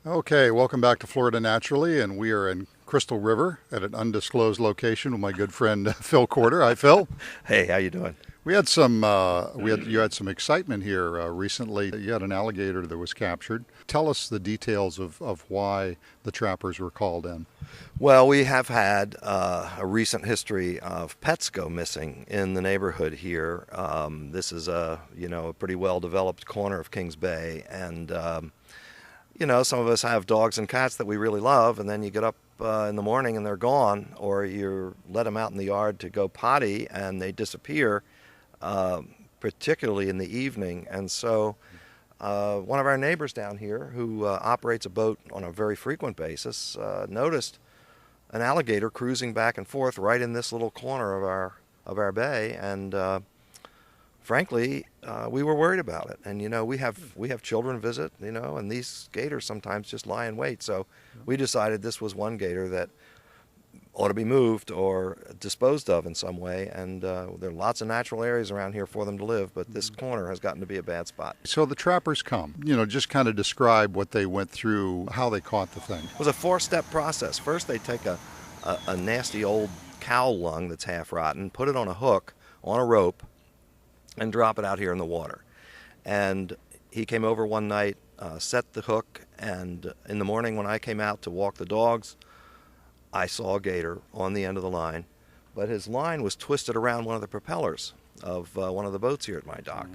Okay, welcome back to Florida Naturally, and we are in Crystal River at an undisclosed location with my good friend Phil Corder. Hi, Phil. Hey, how you doing? You had some excitement here recently. You had an alligator that was captured. Tell us the details of why the trappers were called in. Well, we have had a recent history of pets go missing in the neighborhood here. This is a pretty well-developed corner of Kings Bay, and some of us have dogs and cats that we really love, and then you get up in the morning and they're gone, or you let them out in the yard to go potty and they disappear, particularly in the evening. And so one of our neighbors down here who operates a boat on a very frequent basis noticed an alligator cruising back and forth right in this little corner of our bay, and frankly, we were worried about it. And we have children visit, and these gators sometimes just lie in wait. So we decided this was one gator that ought to be moved or disposed of in some way. And there are lots of natural areas around here for them to live, but this corner has gotten to be a bad spot. So the trappers come. Just kind of describe what they went through, how they caught the thing. It was a 4-step process. First, they take a nasty old cow lung that's half rotten, put it on a hook, on a rope, and drop it out here in the water. And he came over one night, set the hook, and in the morning when I came out to walk the dogs, I saw a gator on the end of the line, but his line was twisted around one of the propellers of one of the boats here at my dock.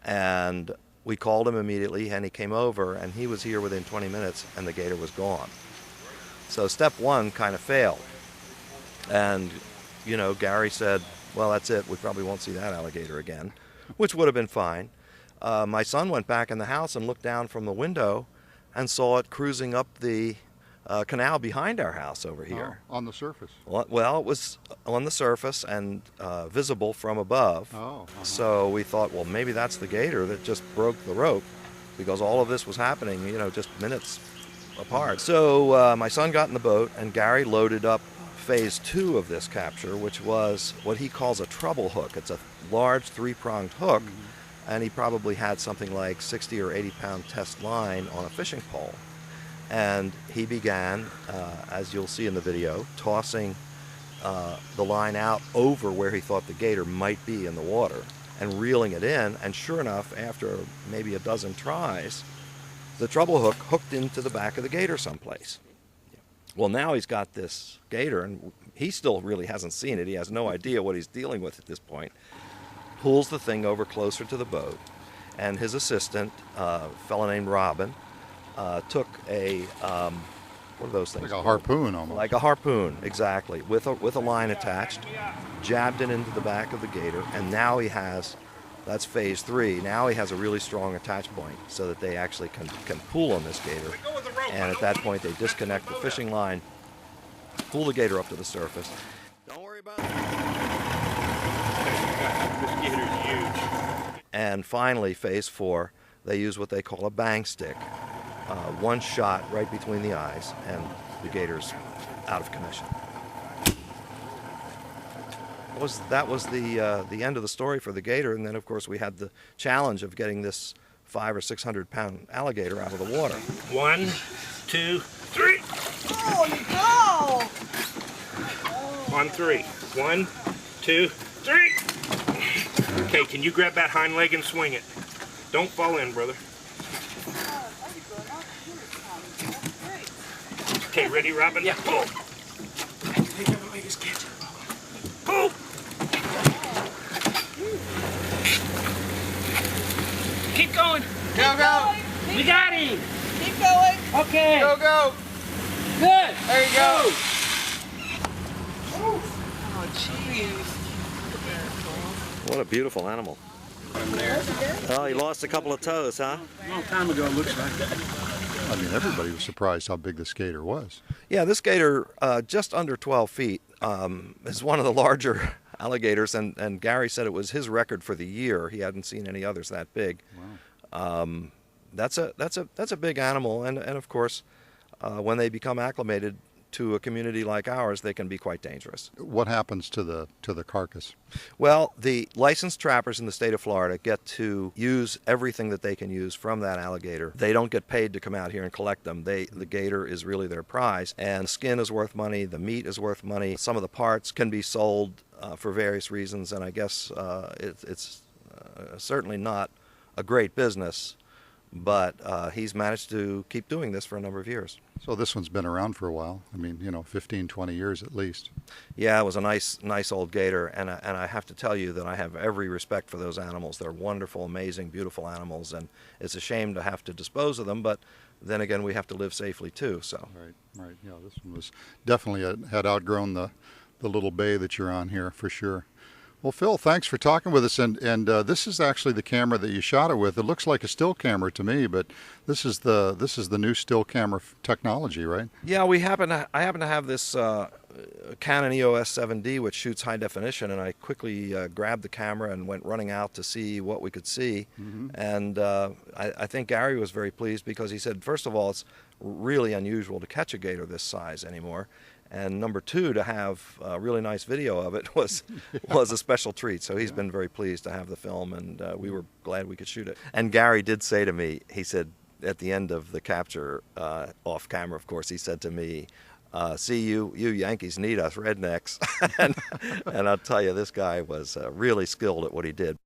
And we called him immediately, and he came over, and he was here within 20 minutes, and the gator was gone. So step one kind of failed. And, Gary said, well, that's it. We probably won't see that alligator again, which would have been fine. My son went back in the house and looked down from the window and saw it cruising up the canal behind our house over here. Oh, on the surface? Well, it was on the surface and visible from above. Oh, So we thought, well, maybe that's the gator that just broke the rope, because all of this was happening, just minutes apart. So my son got in the boat, and Gary loaded up phase 2 of this capture, which was what he calls a trouble hook. It's a large 3-pronged hook, and he probably had something like 60 or 80 pound test line on a fishing pole. And he began, as you'll see in the video, tossing the line out over where he thought the gator might be in the water and reeling it in. And sure enough, after maybe a dozen tries, the trouble hook hooked into the back of the gator someplace. Well, now he's got this gator, and he still really hasn't seen it. He has no idea what he's dealing with at this point. Pulls the thing over closer to the boat, and his assistant, a fellow named Robin, took a, what are those things? Like a harpoon almost. Like a harpoon, exactly, with a line attached, jabbed it into the back of the gator, and now he has, that's phase 3, now he has a really strong attach point so that they actually can pull on this gator. And at that point, they disconnect the fishing line, pull the gator up to the surface. Don't worry about it. This gator's huge. And finally, phase 4, they use what they call a bang stick. One shot right between the eyes, and the gator's out of commission. That was the end of the story for the gator, and then of course we had the challenge of getting this 500 or 600 pound alligator out of the water. 1, 2, 3. Oh, you go! On 3. 1, 2, 3. Okay, can you grab that hind leg and swing it? Don't fall in, brother. Okay, ready, Robin? Yeah. Pull. Pull. Keep going. Go, go! We got him. Keep going! Okay. Go, go! Good. There you go! Go. Oh, jeez. What a beautiful animal. Oh, he lost a couple of toes, huh? A long time ago, it looks like. I mean, everybody was surprised how big this gator was. Yeah, this gator, just under 12 feet, is one of the larger alligators, and Gary said it was his record for the year. He hadn't seen any others that big. Wow. That's a big animal, and of course, when they become acclimated to a community like ours, they can be quite dangerous. What happens to the carcass? Well, the licensed trappers in the state of Florida get to use everything that they can use from that alligator. They don't get paid to come out here and collect them. The gator is really their prize, and skin is worth money, the meat is worth money. Some of the parts can be sold for various reasons, and I guess it's certainly not a great business, but he's managed to keep doing this for a number of years. So this one's been around for a while. I mean, 15, 20 years at least. Yeah, it was a nice old gator, and I have to tell you that I have every respect for those animals. They're wonderful, amazing, beautiful animals, and it's a shame to have to dispose of them, but then again, we have to live safely too. So. Right. Yeah, this one was definitely had outgrown the little bay that you're on here for sure. Well, Phil, thanks for talking with us. And this is actually the camera that you shot it with. It looks like a still camera to me, but this is the new still camera technology, right? Yeah, I happen to have this Canon EOS 7D, which shoots high definition, and I quickly grabbed the camera and went running out to see what we could see. Mm-hmm. And I think Gary was very pleased because he said, first of all, it's really unusual to catch a gator this size anymore. And number two, to have a really nice video of it was a special treat. So he's been very pleased to have the film, and we were glad we could shoot it. And Gary did say to me, he said at the end of the capture, off camera, of course, he said to me, see, you Yankees need us rednecks. and I'll tell you, this guy was really skilled at what he did.